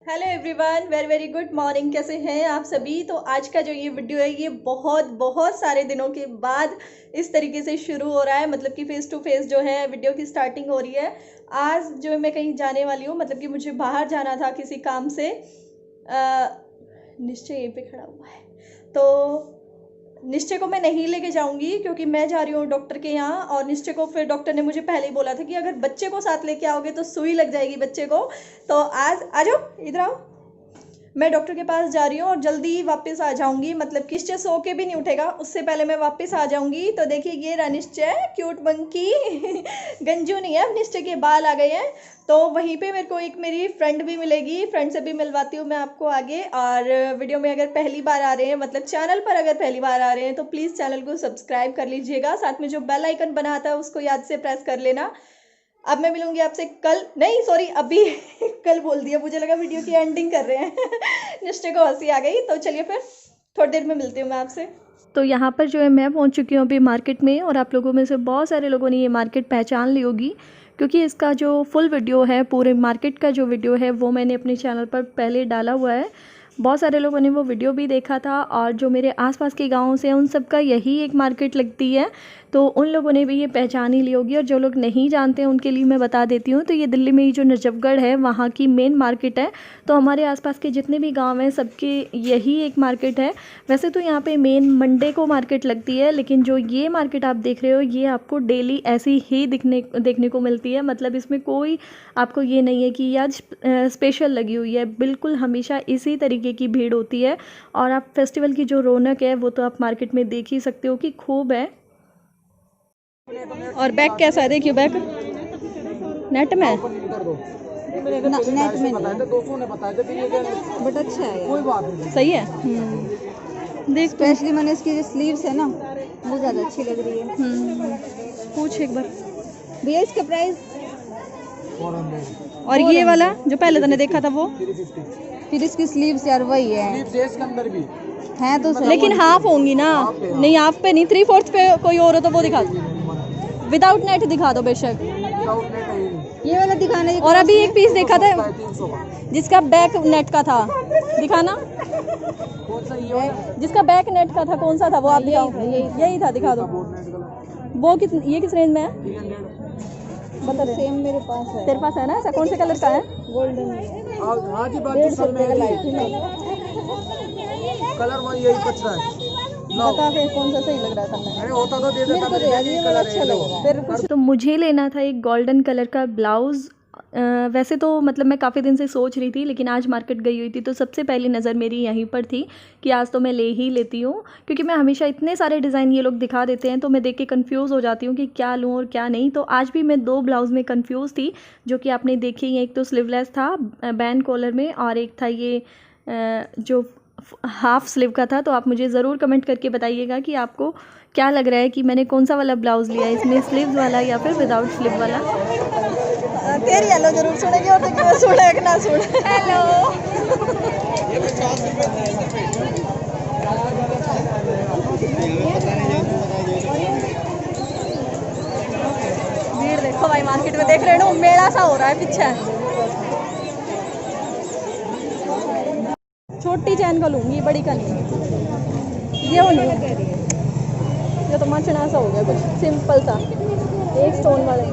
Hello everyone, very very good morning. कैसे हैं आप सभी। तो आज का जो ये वीडियो है ये बहुत बहुत सारे दिनों के बाद इस तरीके से शुरू हो रहा है। मतलब कि फेस टू फेस जो है वीडियो की स्टार्टिंग हो रही है। आज जो मैं कहीं जाने वाली हूँ, मतलब कि मुझे बाहर जाना था किसी काम से। निश्चय यहीं पे खड़ा हुआ है। तो निश्चय को मैं नहीं लेके जाऊंगी क्योंकि मैं जा रही हूँ डॉक्टर के यहाँ। और निश्चय को फिर डॉक्टर ने मुझे पहले ही बोला था कि अगर बच्चे को साथ लेके आओगे तो सुई लग जाएगी बच्चे को। तो आज आ जाओ, इधर आओ। मैं डॉक्टर के पास जा रही हूँ और जल्दी ही वापस आ जाऊंगी। मतलब कि निश्चय सो के भी नहीं उठेगा, उससे पहले मैं वापस आ जाऊंगी। तो देखिए ये रहा निश्चय, क्यूट मंकी। गंजू नहीं है, अब निश्चय के बाल आ गए हैं। तो वहीं पे मेरे को एक मेरी फ्रेंड भी मिलेगी, फ्रेंड से भी मिलवाती हूँ मैं आपको आगे। और वीडियो में अगर पहली बार आ रहे हैं, मतलब चैनल पर अगर पहली बार आ रहे हैं, तो प्लीज़ चैनल को सब्सक्राइब कर लीजिएगा। साथ में जो बेल आइकन बना आता है उसको याद से प्रेस कर लेना। अब मैं मिलूंगी आपसे कल, नहीं सॉरी अभी। कल बोल दिया, मुझे लगा वीडियो की एंडिंग कर रहे हैं। निश्चय को हंसी आ गई। तो चलिए फिर थोड़ी देर में मिलती हूँ मैं आपसे। तो यहाँ पर जो है मैं पहुँच चुकी हूँ अभी मार्केट में। और आप लोगों में से बहुत सारे लोगों ने ये मार्केट पहचान ली होगी, क्योंकि इसका जो फुल वीडियो है, पूरे मार्केट का जो वीडियो है वो मैंने अपने चैनल पर पहले डाला हुआ है। बहुत सारे लोगों ने वो वीडियो भी देखा था। और जो मेरे आसपास के गाँव से हैं उन सब का यही एक मार्केट लगती है, तो उन लोगों ने भी ये पहचान ही ली होगी। और जो लोग नहीं जानते हैं उनके लिए मैं बता देती हूँ। तो ये दिल्ली में ही जो नजफगढ़ है वहाँ की मेन मार्केट है। तो हमारे आसपास के जितने भी गांव हैं सबके यही एक मार्केट है। वैसे तो यहाँ पे मेन मंडे को मार्केट लगती है, लेकिन जो ये मार्केट आप देख रहे हो ये आपको डेली ऐसी ही देखने को मिलती है। मतलब इसमें कोई आपको ये नहीं है कि आज स्पेशल लगी हुई है, बिल्कुल हमेशा इसी तरीके की भीड़ होती है। और आप फेस्टिवल की जो रौनक है वो तो आप मार्केट में देख ही सकते हो कि खूब है। और बैग कैसा है, देखिए बैग नेट में नेट में बट अच्छा है, कोई बात नहीं, सही है। देख स्पेशली मैंने इसकी जो स्लीव्स है ना वो ज़्यादा अच्छी लग रही है। पूछ एक बार भैया इसका प्राइस। और ये वाला जो पहले तूने देखा था वो, फिर इसकी स्लीव्स यार वही है, इसके अंदर भी है तो सही, लेकिन हाफ होंगी ना। नहीं हाफ पे नहीं, 3/4 पे कोई और हो तो वो दिखा दो। विदाउट नेट दिखा दो बेशक, ये वाला दिखाना। और अभी एक पीस देखा था जिसका बैक नेट का था, दिखाना। जिसका बैक नेट का था कौन सा था वो आप दिखाओ। यही था, दिखा दो। वो ये किस रेंज में है बता। सेम मेरे पास है। तेरे पास है ना ऐसा? कौन से कलर का है? गोल्डन। कलर वही यही बच रहा है। बता फिर कौन सा सही लग रहा था। अरे होता तो दे देता, मेरे को ये वाला अच्छा लग रहा है। तो मुझे लेना था एक गोल्डन कलर का ब्लाउज़। वैसे तो मतलब मैं काफ़ी दिन से सोच रही थी, लेकिन आज मार्केट गई हुई थी तो सबसे पहली नज़र मेरी यहीं पर थी कि आज तो मैं ले ही लेती हूँ। क्योंकि मैं हमेशा इतने सारे डिज़ाइन ये लोग दिखा देते हैं तो मैं देख के कंफ्यूज हो जाती हूँ कि क्या लूँ और क्या नहीं। तो आज भी मैं 2 ब्लाउज़ में कंफ्यूज थी, जो कि आपने देखी ही। एक तो स्लीवलेस था बैन कॉलर में, और एक था ये जो हाफ स्लीव का था। तो आप मुझे ज़रूर कमेंट करके बताइएगा कि आपको क्या लग रहा है कि मैंने कौन सा वाला ब्लाउज़ लिया है, इसमें स्लीव्स वाला या फिर विदाउट स्लीव वाला। तेरी हेलो जरूर सुनेगी और तो सुने कि ना सुने। हेलो भीड़ देखो भाई, मार्केट में देख रहे हो मेला सा हो रहा है पीछे। छोटी चैन का लूंगी, बड़ी का नहीं। ये हो नहीं, ये तो मचना सा हो गया, कुछ सिंपल सा। एक स्टोन वाला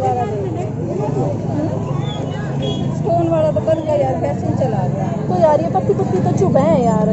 स्टोन वाला तो बन गया यार, फैशन चला गया। तो यार ये पत्ती पत्ती तो चुभ है यार,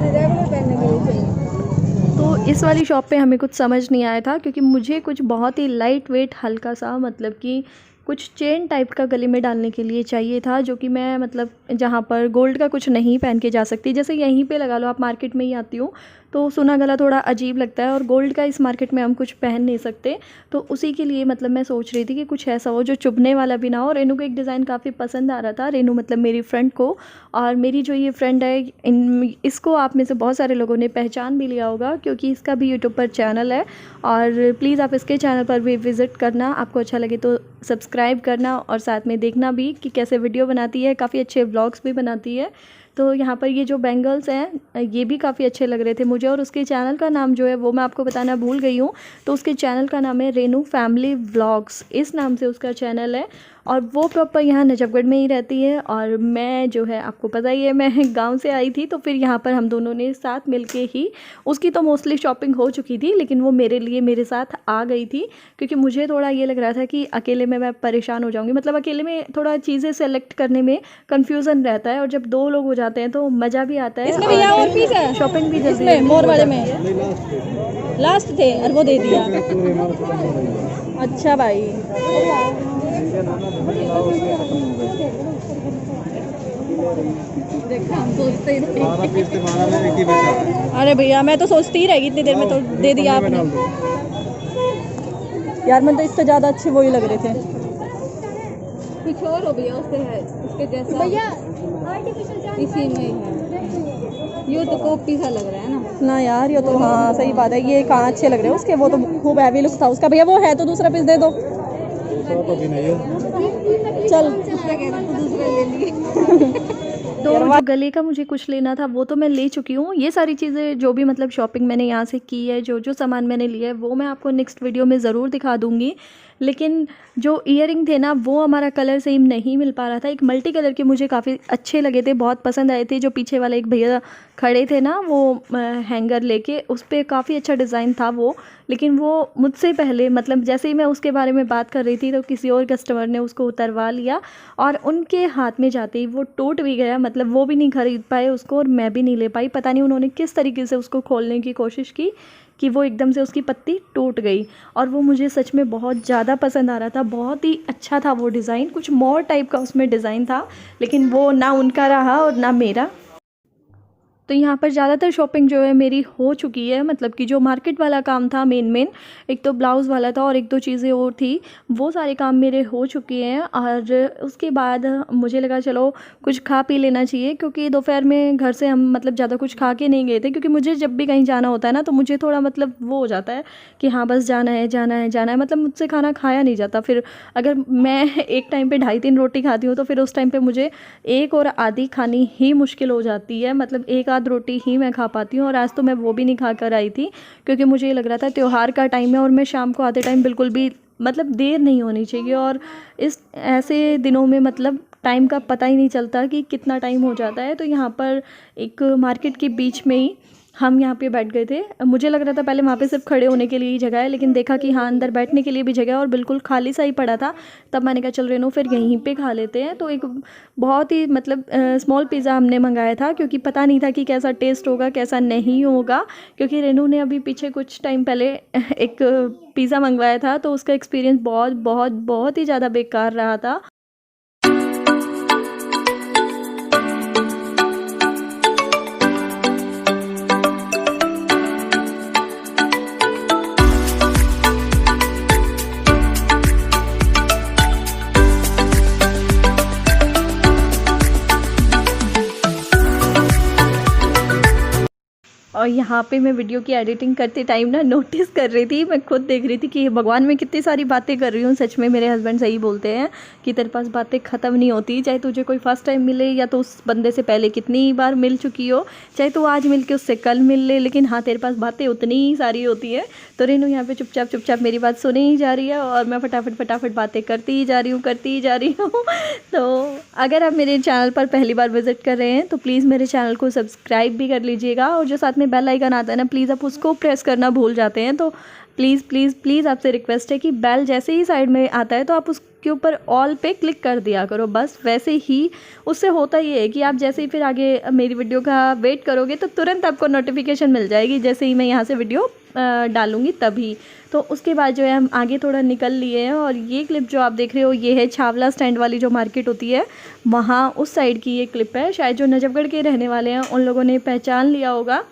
रेगुलर पहनने के लिए चाहिए। तो इस वाली शॉप पे हमें कुछ समझ नहीं आया था, क्योंकि मुझे कुछ बहुत ही लाइट वेट हल्का सा, मतलब कि कुछ चेन टाइप का गले में डालने के लिए चाहिए था, जो कि मैं मतलब जहाँ पर गोल्ड का कुछ नहीं पहन के जा सकती। जैसे यहीं पे लगा लो, आप मार्केट में ही आती हो तो सुना गला थोड़ा अजीब लगता है, और गोल्ड का इस मार्केट में हम कुछ पहन नहीं सकते। तो उसी के लिए मतलब मैं सोच रही थी कि कुछ ऐसा हो जो चुभने वाला भी ना हो। रेनू को एक डिज़ाइन काफ़ी पसंद आ रहा था, रेनू मतलब मेरी फ्रेंड को। और मेरी जो ये फ्रेंड है इसको आप में से बहुत सारे लोगों ने पहचान भी लिया होगा, क्योंकि इसका भी यूट्यूब पर चैनल है। और प्लीज़ आप इसके चैनल पर भी विज़िट करना, आपको अच्छा लगे तो सब्सक्राइब करना, और साथ में देखना भी कि कैसे वीडियो बनाती है। काफ़ी अच्छे व्लॉग्स भी बनाती है। तो यहाँ पर ये जो बैंगल्स हैं ये भी काफ़ी अच्छे लग रहे थे मुझे। और उसके चैनल का नाम जो है वो मैं आपको बताना भूल गई हूँ। तो उसके चैनल का नाम है रेनू फैमिली व्लॉग्स, इस नाम से उसका चैनल है। और वो प्रॉपर यहाँ नजफगढ़ में ही रहती है। और मैं जो है आपको पता ही है मैं गांव से आई थी, तो फिर यहाँ पर हम दोनों ने साथ मिलके ही, उसकी तो मोस्टली शॉपिंग हो चुकी थी लेकिन वो मेरे लिए मेरे साथ आ गई थी, क्योंकि मुझे थोड़ा ये लग रहा था कि अकेले में मैं परेशान हो जाऊँगी। मतलब अकेले में थोड़ा चीज़ें सेलेक्ट करने में कन्फ्यूज़न रहता है, और जब 2 लोग हो जाते हैं तो मज़ा भी आता है। और शॉपिंग भी जल्दी मोर वाले में लास्ट थे और वो दे दिया। अच्छा भाई, देखा हम सोचते ही अरे भैया मैं तो सोचती ही रहेगी इतनी देर में, तो दे दिया आपने यार। मैं तो इससे ज़्यादा अच्छे वही लग रहे थे। कुछ और हो भैया उससे है, उसके जैसा भैया इसी में है। ये तो कॉपी सा लग रहा है ना यार, ये तो हाँ सही बात है। ये कहाँ अच्छे लग रहे हैं उसके, वो तो खूब हैवी लुक था उसका। भैया वो है तो दूसरा पीस दे दो। चल तो जो गले का मुझे कुछ लेना था वो तो मैं ले चुकी हूँ। ये सारी चीज़ें जो भी मतलब शॉपिंग मैंने यहाँ से की है, जो जो सामान मैंने लिया है वो मैं आपको नेक्स्ट वीडियो में ज़रूर दिखा दूँगी। लेकिन जो ईयरिंग थे ना वो हमारा कलर सेम नहीं मिल पा रहा था। एक मल्टी कलर के मुझे काफ़ी अच्छे लगे थे, बहुत पसंद आए थे। जो पीछे वाला एक भैया खड़े थे ना वो हैंगर लेके, उस पर काफ़ी अच्छा डिज़ाइन था वो, लेकिन वो मुझसे पहले मतलब जैसे ही मैं उसके बारे में बात कर रही थी तो किसी और कस्टमर ने उसको उतरवा लिया और उनके हाथ में जाते ही वो टूट भी गया। मतलब वो भी नहीं ख़रीद पाए उसको और मैं भी नहीं ले पाई। पता नहीं उन्होंने किस तरीके से उसको खोलने की कोशिश की कि वो एकदम से उसकी पत्ती टूट गई। और वो मुझे सच में बहुत ज़्यादा पसंद आ रहा था, बहुत ही अच्छा था वो डिज़ाइन। कुछ मोर टाइप का उसमें डिज़ाइन था, लेकिन वो ना उनका रहा और ना मेरा। तो यहाँ पर ज़्यादातर शॉपिंग जो है मेरी हो चुकी है। मतलब कि जो मार्केट वाला काम था मेन एक तो ब्लाउज़ वाला था और एक दो चीज़ें और थी, वो सारे काम मेरे हो चुके हैं। और उसके बाद मुझे लगा चलो कुछ खा पी लेना चाहिए, क्योंकि दोपहर में घर से हम मतलब ज़्यादा कुछ खा के नहीं गए थे, क्योंकि मुझे जब भी कहीं जाना होता है ना तो मुझे थोड़ा मतलब वो हो जाता है कि हाँ बस जाना है जाना है जाना है। मतलब मुझसे खाना खाया नहीं जाता। फिर अगर मैं एक टाइम पे 2.5-3 रोटी खाती हूँ तो फिर उस टाइम पे मुझे एक और आधी खानी ही मुश्किल हो जाती है। मतलब एक आध रोटी ही मैं खा पाती हूँ, और आज तो मैं वो भी नहीं खा कर आई थी, क्योंकि मुझे ये लग रहा था त्यौहार का टाइम है और मैं शाम को आते टाइम बिल्कुल भी मतलब देर नहीं होनी चाहिए। और इस ऐसे दिनों में मतलब टाइम का पता ही नहीं चलता कि कितना टाइम हो जाता है। तो यहाँ पर एक मार्केट के बीच में ही हम यहाँ पे बैठ गए थे। मुझे लग रहा था पहले वहाँ पे सिर्फ खड़े होने के लिए ही जगह है, लेकिन देखा कि हाँ अंदर बैठने के लिए भी जगह है और बिल्कुल खाली सा ही पड़ा था। तब मैंने कहा चल रेनू फिर यहीं पे खा लेते हैं। तो एक बहुत ही मतलब स्मॉल पिज़्ज़ा हमने मंगाया था, क्योंकि पता नहीं था कि कैसा टेस्ट होगा कैसा नहीं होगा। क्योंकि रेनू ने अभी पीछे कुछ टाइम पहले एक पिज़्ज़ा मंगवाया था, तो उसका एक्सपीरियंस बहुत बहुत बहुत ही ज़्यादा बेकार रहा था। और यहाँ पे मैं वीडियो की एडिटिंग करते टाइम ना नोटिस कर रही थी, मैं खुद देख रही थी कि भगवान मैं कितनी सारी बातें कर रही हूँ। सच में मेरे हस्बैंड सही बोलते हैं कि तेरे पास बातें ख़त्म नहीं होती, चाहे तुझे कोई फर्स्ट टाइम मिले या तो उस बंदे से पहले कितनी बार मिल चुकी हो, चाहे तो आज मिल के उससे कल मिल ले, लेकिन हाँ तेरे पास बातें उतनी ही सारी होती है। तो रेनू यहाँ पे चुपचाप मेरी बात सुनी ही जा रही है और मैं फटाफट बातें करती ही जा रही हूँ। तो अगर आप मेरे चैनल पर पहली बार विज़िट कर रहे हैं तो प्लीज़ मेरे चैनल को सब्सक्राइब भी कर लीजिएगा, और जो साथ में बेल आइकन आता है ना प्लीज़ आप उसको प्रेस करना भूल जाते हैं। तो प्लीज़ आपसे रिक्वेस्ट है कि बेल जैसे ही साइड में आता है तो आप उसके ऊपर ऑल पे क्लिक कर दिया करो, बस वैसे ही। उससे होता ये है कि आप जैसे ही फिर आगे मेरी वीडियो का वेट करोगे तो तुरंत आपको नोटिफिकेशन मिल जाएगी जैसे ही मैं यहाँ से वीडियो डालूँगी तभी। तो उसके बाद जो है हम आगे थोड़ा निकल लिए हैं, और ये क्लिप जो आप देख रहे हो ये है छावला स्टैंड वाली जो मार्केट होती है वहाँ उस साइड की ये क्लिप है। शायद जो नजफगढ़ के रहने वाले हैं उन लोगों ने पहचान लिया होगा,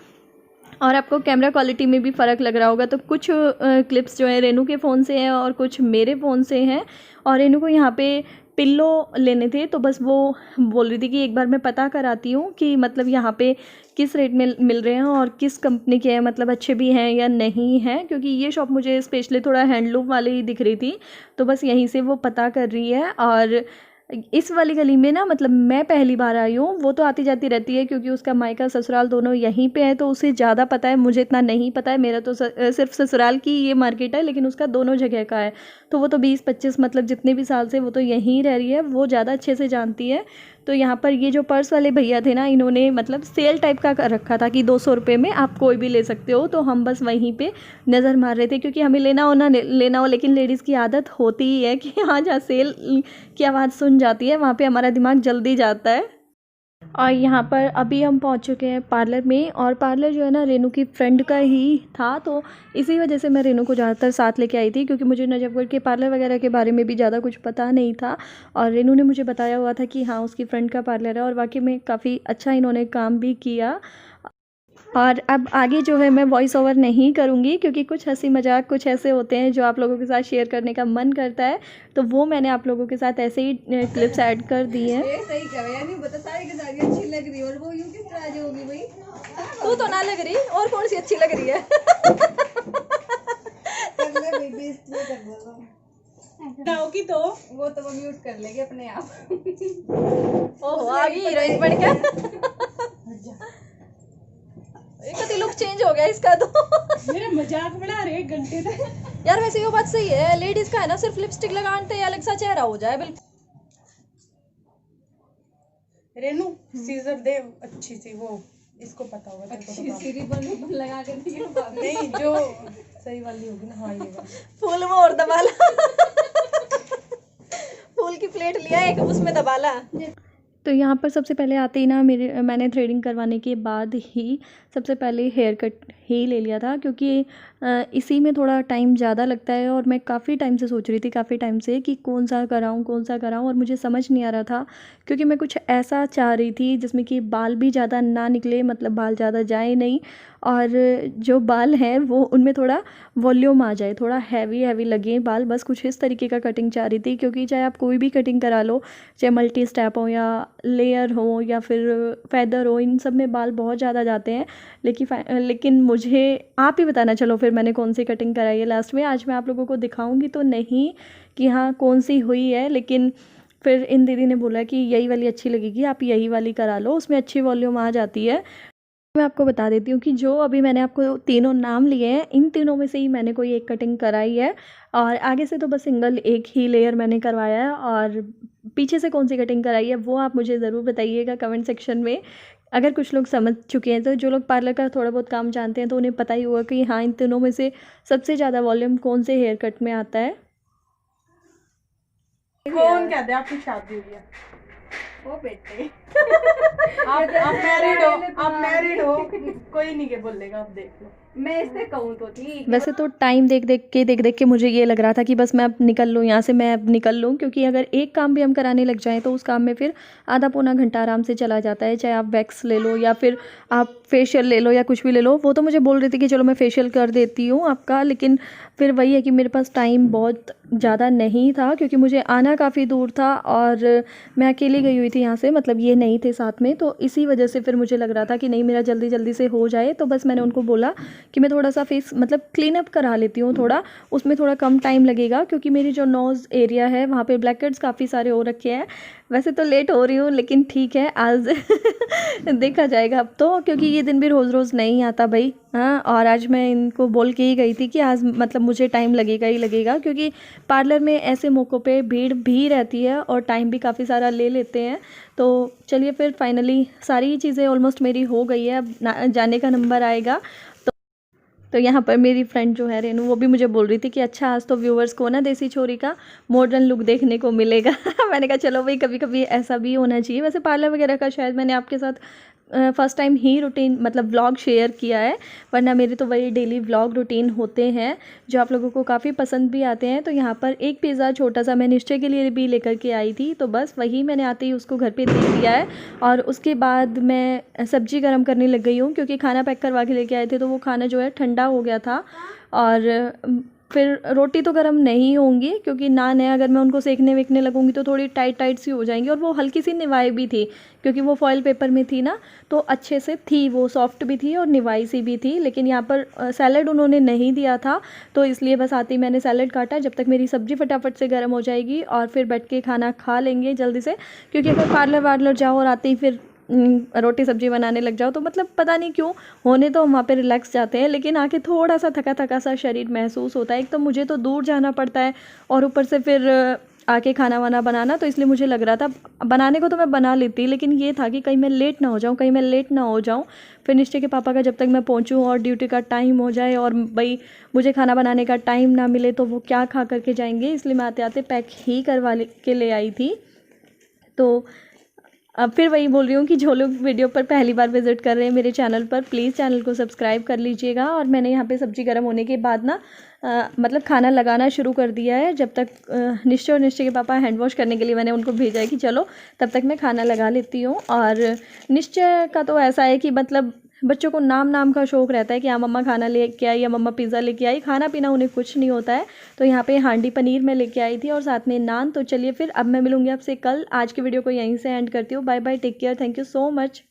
और आपको कैमरा क्वालिटी में भी फ़र्क लग रहा होगा। तो कुछ क्लिप्स जो है रेनू के फ़ोन से हैं और कुछ मेरे फ़ोन से हैं। और रेनू को यहाँ पे पिल्लो लेने थे, तो बस वो बोल रही थी कि एक बार मैं पता कराती हूँ कि मतलब यहाँ पे किस रेट में मिल रहे हैं और किस कंपनी के हैं, मतलब अच्छे भी हैं या नहीं हैं, क्योंकि ये शॉप मुझे स्पेशली थोड़ा हैंडलूम वाली ही दिख रही थी। तो बस यहीं से वो पता कर रही है। और इस वाली गली में ना मतलब मैं पहली बार आई हूँ। वो तो आती जाती रहती है क्योंकि उसका मायका ससुराल दोनों यहीं पे है, तो उसे ज़्यादा पता है, मुझे इतना नहीं पता है। मेरा तो सिर्फ ससुराल की ये मार्केट है, लेकिन उसका दोनों जगह का है। तो वो तो 20-25 मतलब जितने भी साल से वो तो यहीं रह रही है, वो ज़्यादा अच्छे से जानती है। तो यहाँ पर ये जो पर्स वाले भैया थे ना, इन्होंने मतलब सेल टाइप का कर रखा था कि 200 रुपये में आप कोई भी ले सकते हो। तो हम बस वहीं पे नज़र मार रहे थे क्योंकि हमें लेना हो ना लेना हो, लेकिन लेडीज़ की आदत होती ही है कि हाँ, जहाँ सेल की आवाज़ सुन जाती है वहाँ पे हमारा दिमाग जल्दी जाता है। और यहाँ पर अभी हम पहुँच चुके हैं पार्लर में, और पार्लर जो है ना रेनू की फ्रेंड का ही था, तो इसी वजह से मैं रेनू को ज़्यादातर साथ लेके आई थी क्योंकि मुझे नजफगढ़ के पार्लर वगैरह के बारे में भी ज़्यादा कुछ पता नहीं था। और रेनू ने मुझे बताया हुआ था कि हाँ, उसकी फ्रेंड का पार्लर है, और वाकई में काफ़ी अच्छा इन्होंने काम भी किया। और अब आगे जो है मैं वॉइस ओवर नहीं करूँगी क्योंकि कुछ हंसी मजाक कुछ ऐसे होते हैं जो आप लोगों के साथ शेयर करने का मन करता है, तो वो मैंने आप लोगों के साथ ऐसे ही क्लिप्स ऐड कर दी हैं। सही कह रहे यानी बता सारी की सारी अच्छी लग रही है, और वो यूं किस तरह जो होगी भाई? तू तो ना लग रही, और कौन सी अच्छी लग रही है? कर ले भाई, बेइज्जती कर दो होगी तो वो म्यूट कर लेगी अपने आप। ओहो, आ गई हीरोइन बन के। एक लुक चेंज हो गया इसका तो। मेरा मजाक बना रहे 1 घंटे तक। यार वैसे ये बात सही है, लेडीज का है ना, सिर्फ लिपस्टिक लगाते हैं अलग सा चेहरा हो जाए बिल्कुल। रेनू सीजर दे अच्छी सी, वो इसको पता होगा, अच्छी सी रिबन लगा के नहीं, जो सही वाली होगी ना। हाँ, ये वाली फूल में और दबाला। फूल की प्लेट लिया एक, उसमें दबाला। तो यहाँ पर सबसे पहले आते ही ना मैंने थ्रेडिंग करवाने के बाद ही सबसे पहले हेयर कट ही ले लिया था क्योंकि इसी में थोड़ा टाइम ज़्यादा लगता है। और मैं काफ़ी टाइम से सोच रही थी, काफ़ी टाइम से, कि कौन सा कराऊँ, और मुझे समझ नहीं आ रहा था क्योंकि मैं कुछ ऐसा चाह रही थी जिसमें कि बाल भी ज़्यादा ना निकले, मतलब बाल ज़्यादा जाए नहीं, और जो बाल हैं वो उनमें थोड़ा वॉल्यूम आ जाए, थोड़ा हैवी लगे बाल। बस कुछ इस तरीके का कटिंग चाह रही थी क्योंकि चाहे आप कोई भी कटिंग करा लो, चाहे मल्टी स्टेप हो या लेयर हो या फिर फेदर हो, इन सब में बाल बहुत ज़्यादा जाते हैं। लेकिन मुझे आप ही बताना, चलो फिर मैंने कौन सी कटिंग कराई है लास्ट में। आज मैं आप लोगों को दिखाऊंगी तो नहीं कि हाँ कौन सी हुई है, लेकिन फिर इन दीदी ने बोला कि यही वाली अच्छी लगेगी, आप यही वाली करा लो, उसमें अच्छी वॉल्यूम आ जाती है। मैं आपको बता देती हूँ कि जो अभी मैंने आपको तीनों नाम लिए हैं, इन तीनों में से ही मैंने कोई एक कटिंग कराई है, और आगे से तो बस सिंगल एक ही लेयर मैंने करवाया है। और पीछे से कौन सी कटिंग कराई है वो आप मुझे ज़रूर बताइएगा कमेंट सेक्शन में। अगर कुछ लोग समझ चुके हैं, तो जो लोग पार्लर का थोड़ा बहुत काम जानते हैं तो उन्हें पता ही होगा कि हाँ, इन तीनों में से सबसे ज़्यादा वॉल्यूम कौन से हेयर कट में आता है। कौन कहते हैं आपकी शादी हुई है? ओ बेटे, आप मैरिड हो, कोई नहीं के बोलेगा, आप देख लो। मैं इससे कहूँ तो ठीक। वैसे तो टाइम देख देख के मुझे ये लग रहा था कि बस मैं अब निकल लूँ यहाँ से, मैं अब निकल लूँ, क्योंकि अगर एक काम भी हम कराने लग जाएं तो उस काम में फिर आधा पौना घंटा आराम से चला जाता है। चाहे आप वैक्स ले लो या फिर आप फेशियल ले लो या कुछ भी ले लो। वो तो मुझे बोल रही थी कि चलो मैं फेशियल कर देती हूँ आपका, लेकिन फिर वही है कि मेरे पास टाइम बहुत ज़्यादा नहीं था क्योंकि मुझे आना काफ़ी दूर था और मैं अकेली गई हुई थी यहाँ से, मतलब ये नहीं थे साथ में। तो इसी वजह से फिर मुझे लग रहा था कि नहीं, मेरा जल्दी जल्दी से हो जाए। तो बस मैंने उनको बोला कि मैं थोड़ा सा फेस मतलब क्लीन अप करा लेती हूँ, थोड़ा उसमें थोड़ा कम टाइम लगेगा क्योंकि मेरी जो नोज़ एरिया है वहाँ पे ब्लैक हेड्स काफ़ी सारे हो रखे हैं। वैसे तो लेट हो रही हूँ लेकिन ठीक है, आज देखा जाएगा अब तो, क्योंकि ये दिन भी रोज़ रोज़ नहीं आता भाई। हाँ, और आज मैं इनको बोल के ही गई थी कि आज मतलब मुझे टाइम लगेगा ही लगेगा, क्योंकि पार्लर में ऐसे मौक़ों पे भीड़ भी रहती है और टाइम भी काफ़ी सारा ले लेते हैं। तो चलिए फिर फाइनली सारी चीज़ें ऑलमोस्ट मेरी हो गई है, अब जाने का नंबर आएगा। तो यहाँ पर मेरी फ्रेंड जो है रेनू, वो भी मुझे बोल रही थी कि अच्छा आज तो व्यूवर्स को ना देसी छोरी का मॉडर्न लुक देखने को मिलेगा। मैंने कहा चलो भाई, कभी कभी ऐसा भी होना चाहिए। वैसे पार्लर वगैरह का शायद मैंने आपके साथ फ़र्स्ट टाइम ही रूटीन मतलब व्लॉग शेयर किया है, वरना मेरे तो वही डेली व्लॉग रूटीन होते हैं जो आप लोगों को काफ़ी पसंद भी आते हैं। तो यहाँ पर एक पिज़्ज़ा छोटा सा मैं निश्चय के लिए भी लेकर के आई थी, तो बस वही मैंने आते ही उसको घर पे दे दिया है। और उसके बाद मैं सब्ज़ी गर्म करने लग गई हूँ क्योंकि खाना पैक करवा के लेके आए थे, तो वो खाना जो है ठंडा हो गया था। और फिर रोटी तो गर्म नहीं होंगी क्योंकि नान है, अगर मैं उनको सेकने वेकने लगूंगी तो थोड़ी टाइट टाइट सी हो जाएंगी। और वो हल्की सी निवाई भी थी क्योंकि वो फॉइल पेपर में थी ना, तो अच्छे से थी, वो सॉफ्ट भी थी और निवाई सी भी थी। लेकिन यहाँ पर सैलड उन्होंने नहीं दिया था, तो इसलिए बस आते ही मैंने सैलड काटा। जब तक मेरी सब्ज़ी फटाफट से गर्म हो जाएगी और फिर बैठ के खाना खा लेंगे जल्दी से, क्योंकि अगर पार्लर वार्लर जाओ और आते ही फिर रोटी सब्जी बनाने लग जाओ तो मतलब पता नहीं क्यों, होने तो हम वहाँ पे रिलैक्स जाते हैं लेकिन आके थोड़ा सा थका थका सा शरीर महसूस होता है। एक तो मुझे तो दूर जाना पड़ता है और ऊपर से फिर आके खाना वाना बनाना, तो इसलिए मुझे लग रहा था, बनाने को तो मैं बना लेती लेकिन ये था कि कहीं मैं लेट ना हो जाऊँ, कहीं मैं लेट ना हो जाऊँ। फिर निश्चय के पापा का जब तक मैं पहुँचूँ और ड्यूटी का टाइम हो जाए और भाई मुझे खाना बनाने का टाइम ना मिले तो वो क्या खा करके जाएंगे, इसलिए मैं आते आते पैक ही करवा के ले आई थी। तो अब फिर वही बोल रही हूँ कि जो लोग वीडियो पर पहली बार विज़िट कर रहे हैं मेरे चैनल पर, प्लीज़ चैनल को सब्सक्राइब कर लीजिएगा। और मैंने यहाँ पे सब्ज़ी गर्म होने के बाद ना मतलब खाना लगाना शुरू कर दिया है। जब तक निश्चय और निश्चय के पापा हैंड वॉश करने के लिए मैंने उनको भेजा है कि चलो तब तक मैं खाना लगा लेती हूँ। और निश्चय का तो ऐसा है कि मतलब बच्चों को नाम का शौक़ रहता है कि हाँ मम्मा खाना लेके आई या मम्मा पिज़्ज़ा लेके आई, खाना पीना उन्हें कुछ नहीं होता है। तो यहाँ पे हांडी पनीर मैं लेके आई थी और साथ में नान। तो चलिए फिर अब मैं मिलूँगी आपसे कल। आज की वीडियो को यहीं से एंड करती हूँ। Bye bye, take care, thank you so much.